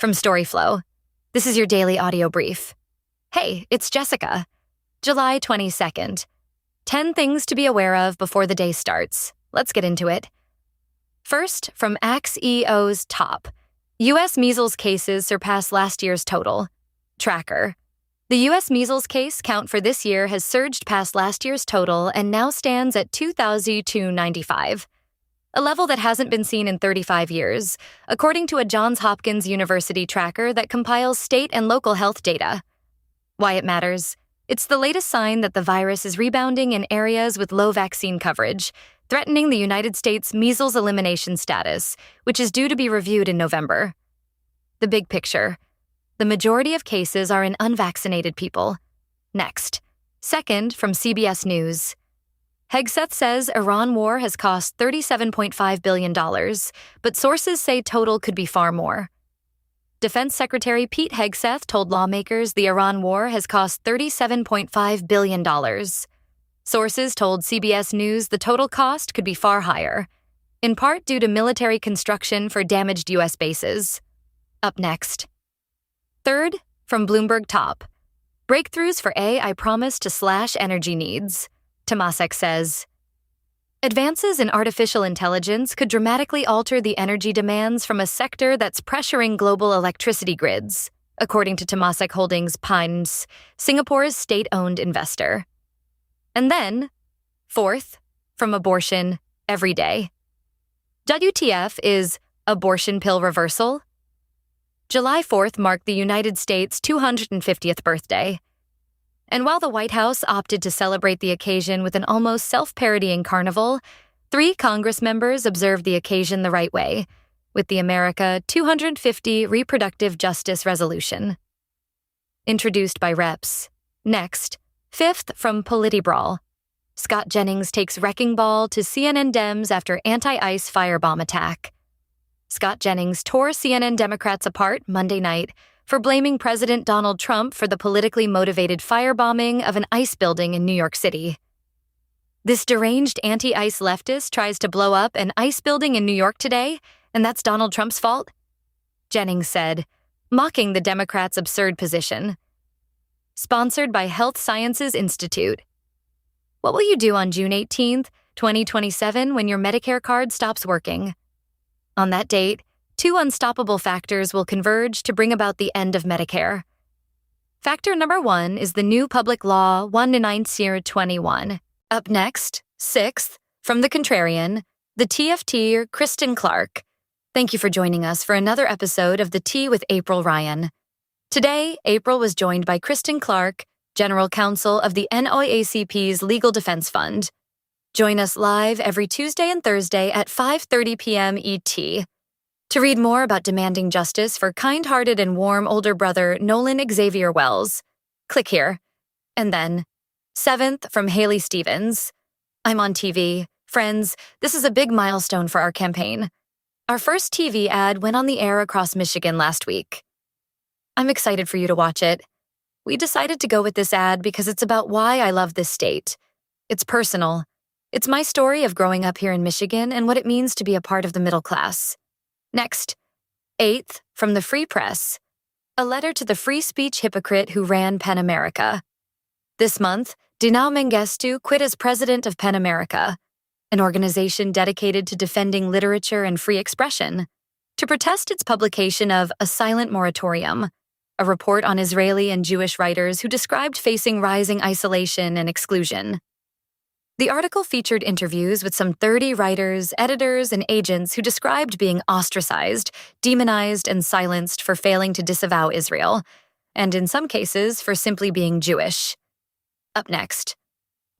From storyflo, this is your daily audio brief. Hey, it's Jessica. July 22nd. 10 things to be aware of before the day starts. Let's get into it. First, from Axios top. U.S. measles cases surpass last year's total. Tracker. The U.S. measles case count for this year has surged past last year's total and now stands at 2,295. A level that hasn't been seen in 35 years, according to a Johns Hopkins University tracker that compiles state and local health data. Why it matters? It's the latest sign that the virus is rebounding in areas with low vaccine coverage, threatening the United States' measles elimination status, which is due to be reviewed in November. The big picture. The majority of cases are in unvaccinated people. Next. Second, from CBS News. Hegseth says Iran war has cost $37.5 billion, but sources say total could be far more. Defense Secretary Pete Hegseth told lawmakers the Iran war has cost $37.5 billion. Sources told CBS News the total cost could be far higher, in part due to military construction for damaged U.S. bases. Up next. Third, from Bloomberg top. Breakthroughs for AI promise to slash energy needs. Temasek says, advances in artificial intelligence could dramatically alter the energy demands from a sector that's pressuring global electricity grids, according to Temasek Holdings Pines, Singapore's state-owned investor. And then, fourth, from Abortion Every Day. WTF is abortion pill reversal? July 4th marked the United States' 250th birthday. And while the White House opted to celebrate the occasion with an almost self-parodying carnival, 3 Congress members observed the occasion the right way, with the America 250 Reproductive Justice Resolution. Introduced by Reps. Next, fifth from Politibrawl. Scott Jennings takes wrecking ball to CNN Dems after anti-ICE firebomb attack. Scott Jennings tore CNN Democrats apart Monday night for blaming President Donald Trump for the politically motivated firebombing of an ICE building in New York City. This deranged anti-ICE leftist tries to blow up an ICE building in New York today, and that's Donald Trump's fault? Jennings said, mocking the Democrats' absurd position. Sponsored by Health Sciences Institute. What will you do on June 18th, 2027, when your Medicare card stops working? On that date, 2 unstoppable factors will converge to bring about the end of Medicare. Factor number 1 is the new Public Law 1/9/21. Up next, sixth, from The Contrarian, the TFTer Kristen Clark. Thank you for joining us for another episode of The Tea with April Ryan. Today, April was joined by Kristen Clark, General Counsel of the NOACP's Legal Defense Fund. Join us live every Tuesday and Thursday at 5:30 p.m. ET. To read more about demanding justice for kind-hearted and warm older brother Nolan Xavier Wells, click here. And then, seventh, from Haley Stevens. I'm on TV. Friends, this is a big milestone for our campaign. Our first TV ad went on the air across Michigan last week. I'm excited for you to watch it. We decided to go with this ad because it's about why I love this state. It's personal. It's my story of growing up here in Michigan and what it means to be a part of the middle class. Next, eighth, from the Free Press, a letter to the free speech hypocrite who ran PEN America. This month, Dinao Mengistu quit as president of PEN America, an organization dedicated to defending literature and free expression, to protest its publication of A Silent Moratorium, a report on Israeli and Jewish writers who described facing rising isolation and exclusion. The article featured interviews with some 30 writers, editors, and agents who described being ostracized, demonized, and silenced for failing to disavow Israel, and in some cases for simply being Jewish. Up next,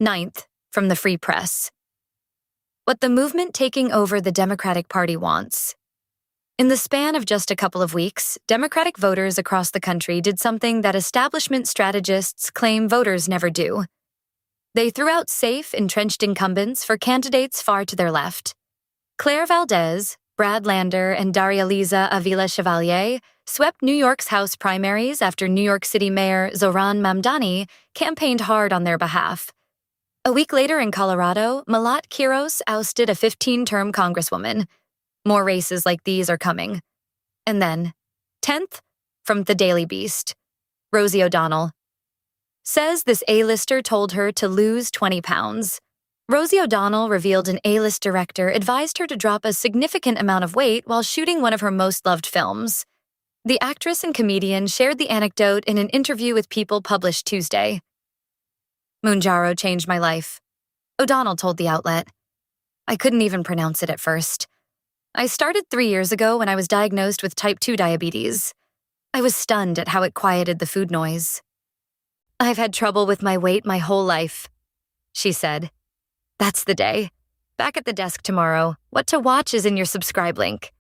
ninth, from the Free Press. What the movement taking over the Democratic Party wants. In the span of just a couple of weeks, Democratic voters across the country did something that establishment strategists claim voters never do. They threw out safe, entrenched incumbents for candidates far to their left. Claire Valdez, Brad Lander, and Daria-Liza Avila Chevalier swept New York's House primaries after New York City Mayor Zohran Mamdani campaigned hard on their behalf. A week later in Colorado, Malat Quiros ousted a 15-term congresswoman. More races like these are coming. And then, 10th, from The Daily Beast. Rosie O'Donnell says this A-lister told her to lose 20 pounds. Rosie O'Donnell revealed an A-list director advised her to drop a significant amount of weight while shooting one of her most loved films. The actress and comedian shared the anecdote in an interview with People published Tuesday. Mounjaro changed my life, O'Donnell told the outlet. I couldn't even pronounce it at first. I started 3 years ago when I was diagnosed with type 2 diabetes. I was stunned at how it quieted the food noise. I've had trouble with my weight my whole life, she said. That's the day. Back at the desk tomorrow. What to watch is in your subscribe link.